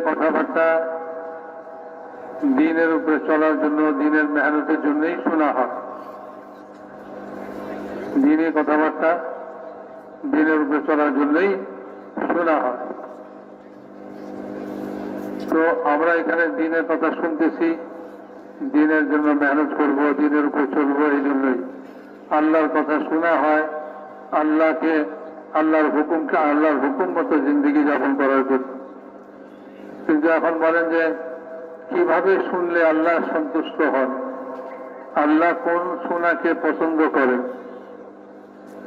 কথাবার্তা দ্বীনের উপরে চলার জন্য, দ্বীনের মেহনতের জন্যই শোনা হয়। দ্বীনের কথাবার্তা দ্বীনের উপরে চলার জন্যই শোনা হয়। তো আমরা এখানে দ্বীনের কথা শুনতেছি, দ্বীনের জন্য মেহনত করব, দ্বীনের উপরে চলবো, এই জন্যই আল্লাহর কথা শোনা হয়, আল্লাহর হুকুম মতো জিন্দগি যাপন করার জন্য। কিন্তু এখন বলেন যে কিভাবে শুনলে আল্লাহ সন্তুষ্ট হন, আল্লাহ কোন শোনাকে পছন্দ করেন,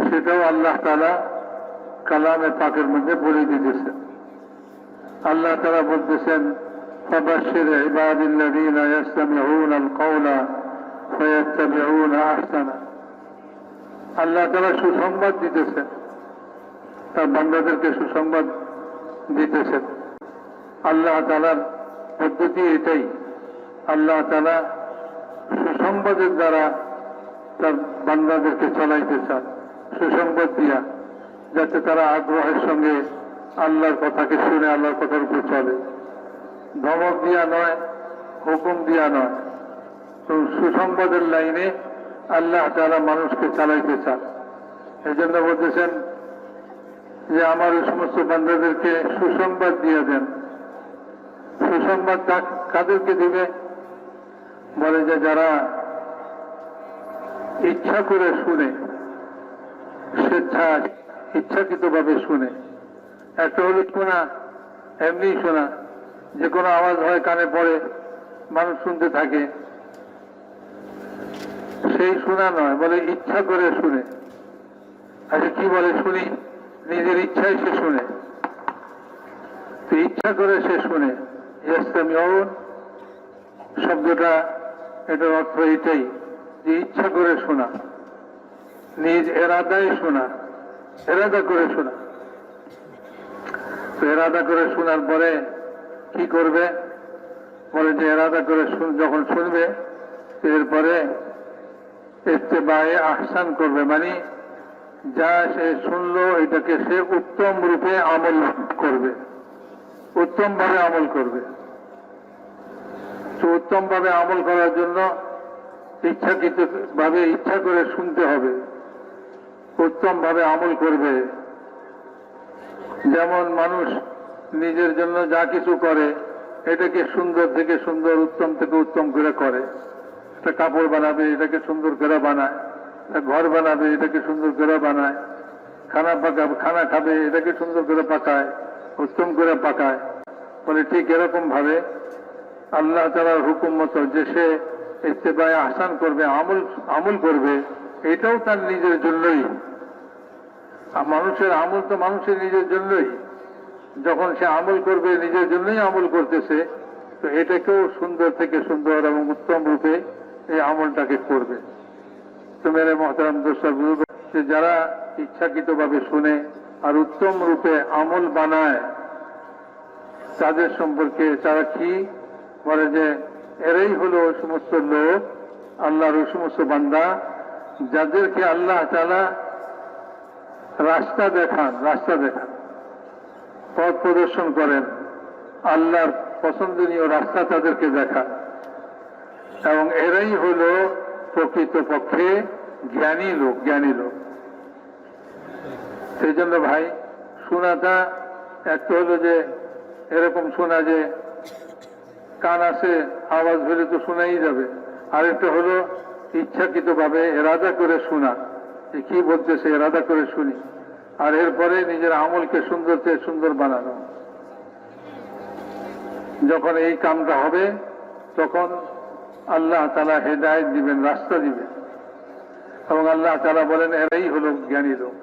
সেটাও আল্লাহ তাআলা কালামে পাকের মধ্যে বলে দিতেছেন। আল্লাহ তাআলা বলতেছেন, ফাবাশশির ইবাদিল্লাযীনা ইয়াসতামিউনাল কাওলা ফায়াত্তাবিউনা আহসানা। আল্লাহ তাআলা সুসংবাদ দিতেছেন, তার বান্দাদেরকে সুসংবাদ দিতেছেন। আল্লাহ তাআলার পদ্ধতি এটাই। আল্লাহ তাআলা সুসংবাদের দ্বারা তার বান্দাদেরকে চালাইতে চান, সুসংবাদ দিয়া, যাতে তারা আগ্রহের সঙ্গে আল্লাহর কথাকে শুনে আল্লাহর কথার উপর চলে। ধমক দিয়া নয়, হুকুম দিয়া নয়, তো সুসংবাদের লাইনে আল্লাহ তাআলা মানুষকে চালাইতে চান। এই জন্য বলতেছেন যে আমার এই সমস্ত বান্দাদেরকে সুসংবাদ দিয়ে দেন। সুসংবাদ কাদেরকে দিবে? বলে যে যারা ইচ্ছা করে শুনে, ইচ্ছাকৃতভাবে শুনে। একটা হলো শোনা, এমনি শোনা, যে কোনো আওয়াজ হয় কানে পড়ে, মানুষ শুনতে থাকে, সেই শোনা নয়, বলে ইচ্ছা করে শুনে। আচ্ছা কি বলে? শুনি, নিজের ইচ্ছায় সে শুনে। তো ইচ্ছা করে সে শুনে, ইয়াসতামিউন শব্দটা, এটার অর্থ এটাই যে ইচ্ছা করে শোনা, নিজ এরাদায় শোনা, এরাদা করে শোনা। তো এরাদা করে শোনার পরে কি করবে? বলে যে এরাদা করে যখন শুনবে, এরপরে ইত্তেবায়ে আহসান করবে, মানে যা সে শুনলো এটাকে সে উত্তম রূপে আমল করবে, উত্তমভাবে আমল করবে। তো উত্তমভাবে আমল করার জন্য ইচ্ছাকৃতভাবে ইচ্ছা করে শুনতে হবে, উত্তমভাবে আমল করবে। যেমন মানুষ নিজের জন্য যা কিছু করে, এটাকে সুন্দর থেকে সুন্দর, উত্তম থেকে উত্তম করে করে। একটা কাপড় বানাবে, এটাকে সুন্দর করে বানায়। একটা ঘর বানাবে, এটাকে সুন্দর করে বানায়। খানা খাবে, এটাকে সুন্দর করে পাকায়, উত্তম করে পাকায়। বলে ঠিক এরকম ভাবে আল্লাহ তাআলার হুকুম মতো যে সে ইত্তেবায়ে আহসান করবে, আমল করবে, এটাও তার নিজের জন্যই। আর মানুষের আমল তো মানুষের নিজের জন্যই। যখন সে আমল করবে, নিজের জন্যই আমল করতেছে, তো এটাকেও সুন্দর থেকে সুন্দর এবং উত্তম রূপে এই আমলটাকে করবে। তো মেরে মহতারাম দোস্তার বুজুর্গ, যারা ইচ্ছাকৃতভাবে শুনে আর উত্তম রূপে আমল বানায়, তাদের সম্পর্কে তারা কি বলে? যে এরাই হলো ওই সমস্ত লোক, আল্লাহর ওই সমস্ত বান্দা, যাদেরকে আল্লাহ তাআলা রাস্তা দেখান, পথ প্রদর্শন করেন, আল্লাহর পছন্দনীয় রাস্তা তাদেরকে দেখান। এবং এরাই হলো প্রকৃতপক্ষে জ্ঞানী লোক। সেই জন্য ভাই, শোনাটা একটা হলো যে এরকম শোনা যে কান আছে, আওয়াজ হলে তো শোনাই যাবে। আরেকটা হলো ইচ্ছাকৃতভাবে এরাদা করে শোনা, যে কি বলতেছে এরাদা করে শুনি, আর এরপরে নিজের আমলকে সুন্দর থেকে সুন্দর বানানো। যখন এই কামটা হবে, তখন আল্লাহ তাআলা হেদায়েত দিবেন, রাস্তা দিবেন। এবং আল্লাহ তাআলা বলেন এরাই হলো জ্ঞানী লোক।